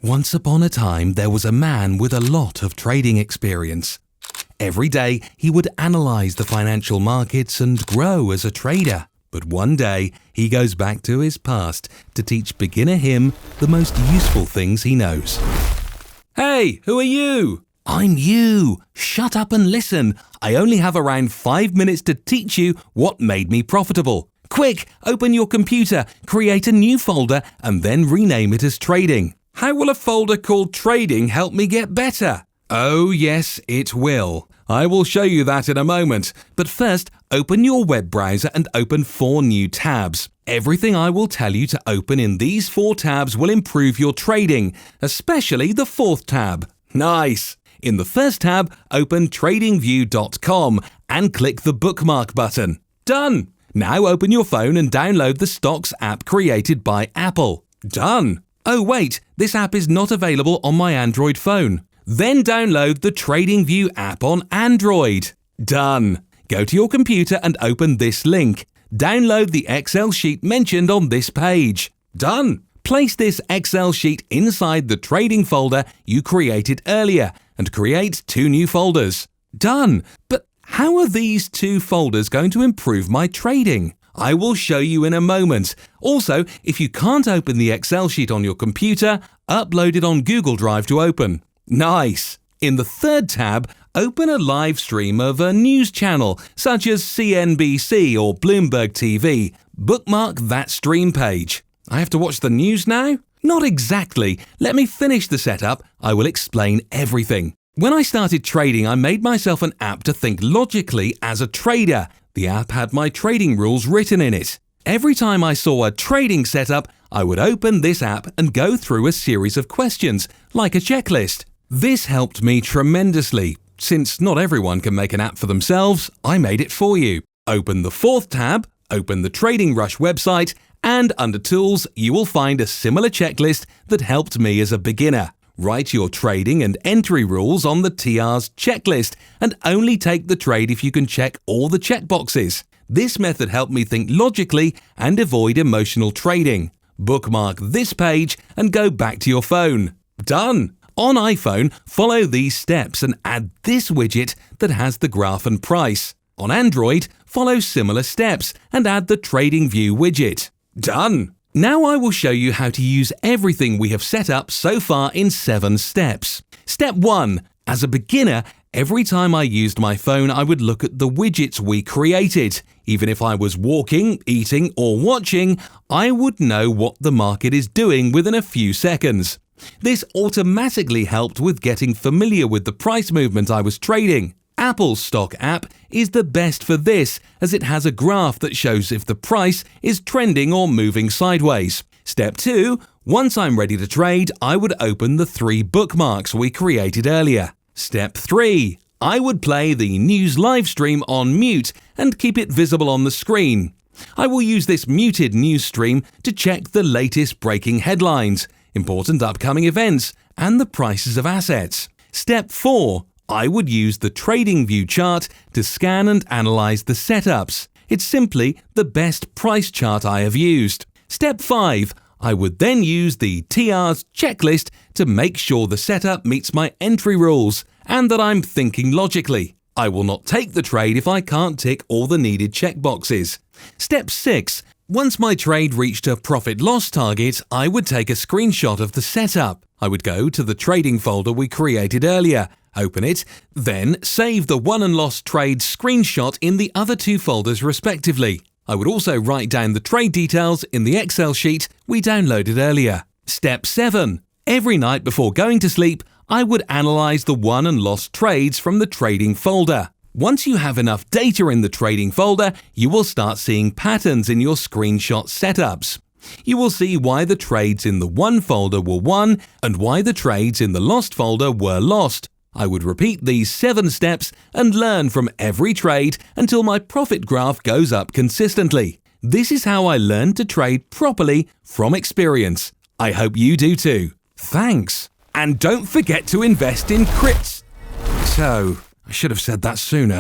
Once upon a time, there was a man with a lot of trading experience. Every day, he would analyze the financial markets and grow as a trader. But one day, he goes back to his past to teach beginner him the most useful things he knows. Hey, who are you? I'm you. Shut up and listen. I only have around 5 minutes to teach you what made me profitable. Quick, open your computer, create a new folder, and then rename it as trading. How will a folder called trading help me get better? Oh yes, it will. I will show you that in a moment. But first, open your web browser and open 4 new tabs. Everything I will tell you to open in these 4 tabs will improve your trading, especially the 4th tab. Nice! In the first tab, open tradingview.com and click the bookmark button. Done! Now open your phone and download the Stocks app created by Apple. Done! Oh wait, this app is not available on my Android phone. Then download the TradingView app on Android. Done! Go to your computer and open this link. Download the Excel sheet mentioned on this page. Done! Place this Excel sheet inside the trading folder you created earlier and create 2 new folders. Done! But how are these 2 folders going to improve my trading? I will show you in a moment. Also, if you can't open the Excel sheet on your computer, upload it on Google Drive to open. Nice! In the 3rd tab, open a live stream of a news channel such as CNBC or Bloomberg TV. Bookmark that stream page. I have to watch the news now? Not exactly. Let me finish the setup. I will explain everything. When I started trading, I made myself an app to think logically as a trader. The app had my trading rules written in it. Every time I saw a trading setup, I would open this app and go through a series of questions, like a checklist. This helped me tremendously. Since not everyone can make an app for themselves, I made it for you. Open the 4th tab, open the Trading Rush website, and under Tools, you will find a similar checklist that helped me as a beginner. Write your trading and entry rules on the TR's checklist and only take the trade if you can check all the checkboxes. This method helped me think logically and avoid emotional trading. Bookmark this page and go back to your phone. Done! On iPhone, follow these steps and add this widget that has the graph and price. On Android, follow similar steps and add the TradingView widget. Done! Now I will show you how to use everything we have set up so far in 7 steps. Step 1. As a beginner, every time I used my phone, I would look at the widgets we created. Even if I was walking, eating, or watching, I would know what the market is doing within a few seconds. This automatically helped with getting familiar with the price movement I was trading. Apple's Stock app is the best for this as it has a graph that shows if the price is trending or moving sideways. Step 2. Once I'm ready to trade, I would open the 3 bookmarks we created earlier. Step 3. I would play the news live stream on mute and keep it visible on the screen. I will use this muted news stream to check the latest breaking headlines, important upcoming events, and the prices of assets. Step 4. I would use the TradingView chart to scan and analyze the setups. It's simply the best price chart I have used. Step 5. I would then use the TR's checklist to make sure the setup meets my entry rules and that I'm thinking logically. I will not take the trade if I can't tick all the needed checkboxes. Step 6. Once my trade reached a profit-loss target, I would take a screenshot of the setup. I would go to the trading folder we created earlier, open it, then save the won and lost trade screenshot in the other 2 folders respectively. I would also write down the trade details in the Excel sheet we downloaded earlier. Step 7. Every night before going to sleep, I would analyze the won and lost trades from the trading folder. Once you have enough data in the trading folder, you will start seeing patterns in your screenshot setups. You will see why the trades in the won folder were won and why the trades in the lost folder were lost. I would repeat these 7 steps and learn from every trade until my profit graph goes up consistently. This is how I learned to trade properly from experience. I hope you do too. Thanks. And don't forget to invest in crits. So, I should have said that sooner.